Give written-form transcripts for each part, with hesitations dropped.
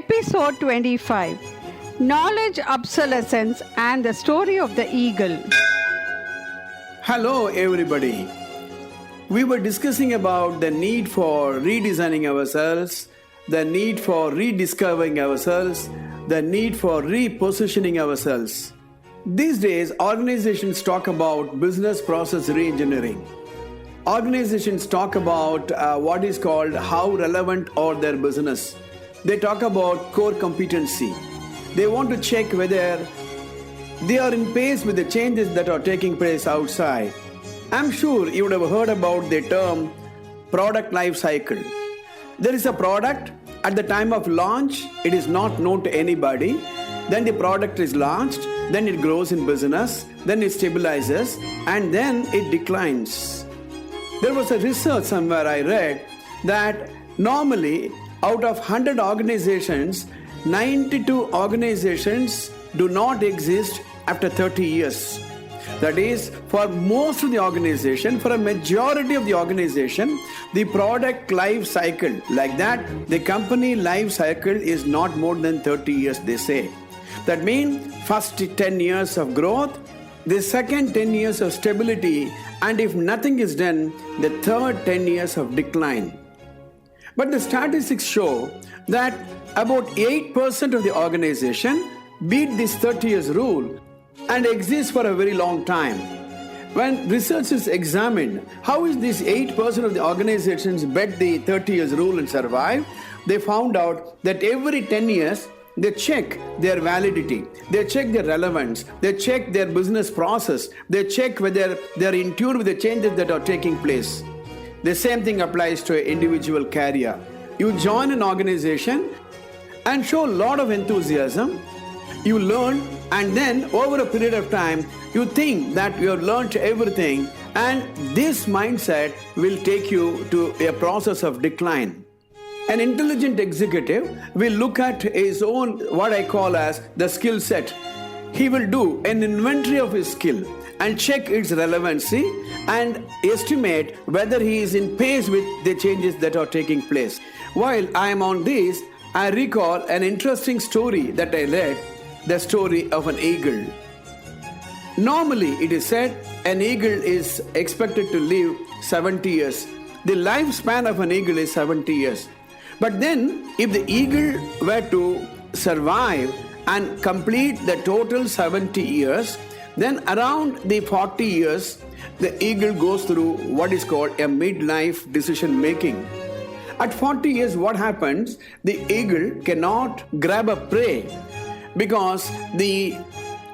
Episode 25 Knowledge Obsolescence and the Story of the Eagle. Hello, everybody. We were discussing about the need for redesigning ourselves, the need for rediscovering ourselves, the need for repositioning ourselves. These days, organizations talk about business process reengineering. Organizations talk about what is called how relevant are their business. They talk about core competency. They want to check whether they are in pace with the changes that are taking place outside. I'm sure you would have heard about the term product life cycle. There is a product, at the time of launch, it is not known to anybody. Then the product is launched, then it grows in business, then it stabilizes, and then it declines. There was a research somewhere I read that normally out of 100 organizations, 92 organizations do not exist after 30 years. That is, for most of the organization, for a majority of the organization, the product life cycle, like that, the company life cycle is not more than 30 years, they say. That means first 10 years of growth, the second 10 years of stability, and if nothing is done, the third 10 years of decline. But the statistics show that about 8% of the organization beat this 30 years rule and exist for a very long time. When researchers examined how is this 8% of the organizations bet the 30 years rule and survive, they found out that every 10 years they check their validity, they check their relevance, they check their business process, they check whether they are in tune with the changes that are taking place. The same thing applies to an individual career. You join an organization and show a lot of enthusiasm, you learn, and then over a period of time, you think that you have learned everything, and this mindset will take you to a process of decline. An intelligent executive will look at his own, what I call as the skill set. He will do an inventory of his skill and check its relevancy and estimate whether he is in pace with the changes that are taking place. While I am on this, I recall an interesting story that I read, the story of an eagle. Normally, it is said an eagle is expected to live 70 years. The lifespan of an eagle is 70 years. But then, if the eagle were to survive and complete the total 70 years, then around the 40 years, the eagle goes through what is called a midlife decision making. At 40 years, what happens? The eagle cannot grab a prey because the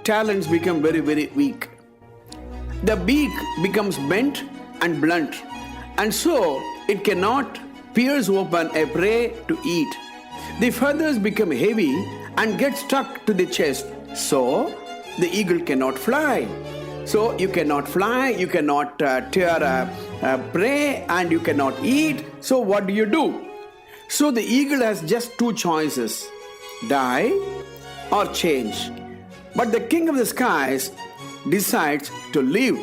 talons become very, very weak. The beak becomes bent and blunt, and so it cannot pierce open a prey to eat. The feathers become heavy and get stuck to the chest, so the eagle cannot fly. So you cannot fly, you cannot tear a prey, and you cannot eat. So what do? So the eagle has just two choices: die or change. But the king of the skies decides to live,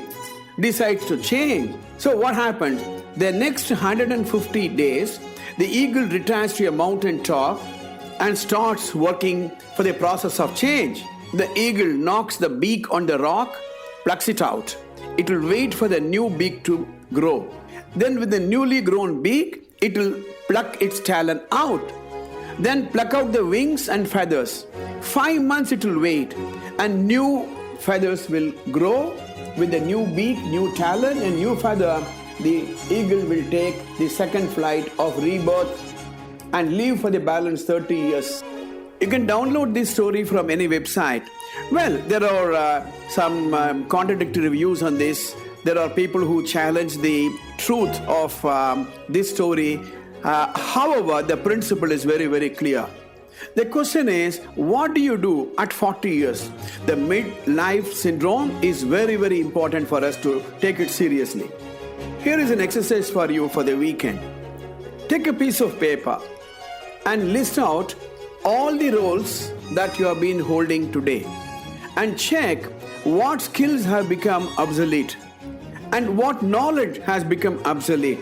decides to change. So what happens? The next 150 days, the eagle retires to a mountain top and starts working for the process of change. The eagle knocks the beak on the rock, plucks it out. It will wait for the new beak to grow. Then with the newly grown beak, it will pluck its talon out. Then pluck out the wings and feathers. 5 months it will wait, and new feathers will grow. With the new beak, new talon, and new feather, the eagle will take the second flight of rebirth and live for the balance 30 years. You can download this story from any website. Well, there are some contradictory views on this. There are people who challenge the truth of this story. However, the principle is very, very clear. The question is, what do you do at 40 years? The midlife syndrome is very, very important for us to take it seriously. Here is an exercise for you for the weekend. Take a piece of paper and list out all the roles that you have been holding today and check what skills have become obsolete and what knowledge has become obsolete.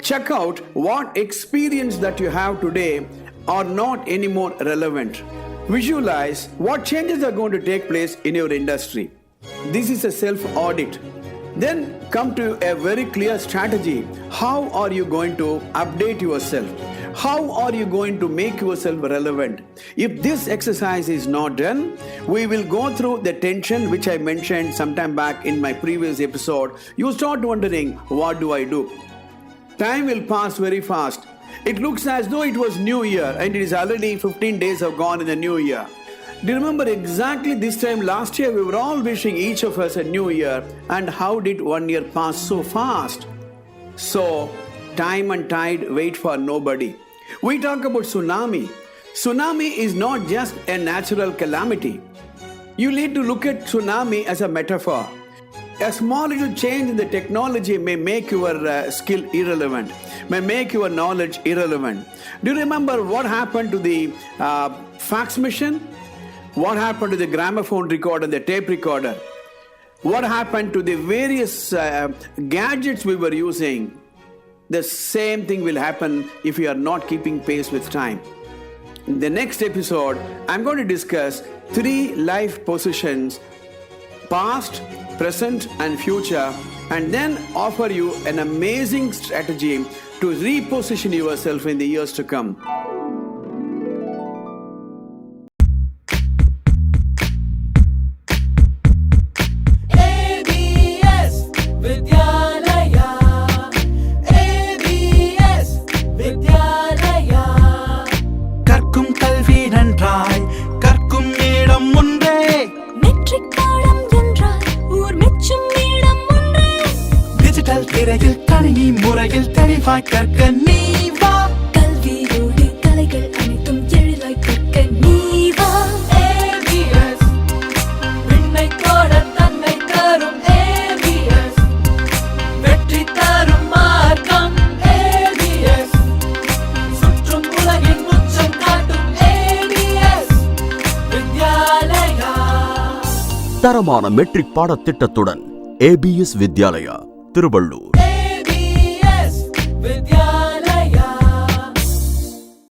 Check out what experience that you have today are not anymore relevant. Visualize what changes are going to take place in your industry. This is a self-audit. Then come to a very clear strategy. How are you going to update yourself? How are you going to make yourself relevant? If this exercise is not done, we will go through the tension which I mentioned sometime back in my previous episode. You start wondering, what do I do? Time will pass very fast. It looks as though it was New Year and it is already 15 days have gone in the New Year. Do you remember exactly this time last year we were all wishing each of us a New Year, and how did 1 year pass so fast? So, time and tide wait for nobody. We talk about tsunami. Tsunami is not just a natural calamity. You need to look at tsunami as a metaphor. A small little change in the technology may make your skill irrelevant, may make your knowledge irrelevant. Do you remember what happened to the fax machine? What happened to the gramophone recorder, the tape recorder? What happened to the various gadgets we were using? The same thing will happen if we are not keeping pace with time. In the next episode, I'm going to discuss 3 life positions, past, present and future, and then offer you an amazing strategy to reposition yourself in the years to come. கற்க நீ வா, கல்வியோடு கலைகள் அனைத்தும் எளிதாய் கற்க நீ வா. ABS விண்ணை தோட தன்னை தரும் ABS, வெற்றி தரும் மார்க்கம் ABS, சுற்றும் உலகின் உச்சம் காட்டும் ABS வித்யாலயா. தரமான மெட்ரிக் பாடத்திட்டத்துடன் ABS வித்யாலயா திருவள்ளூர். வித்யா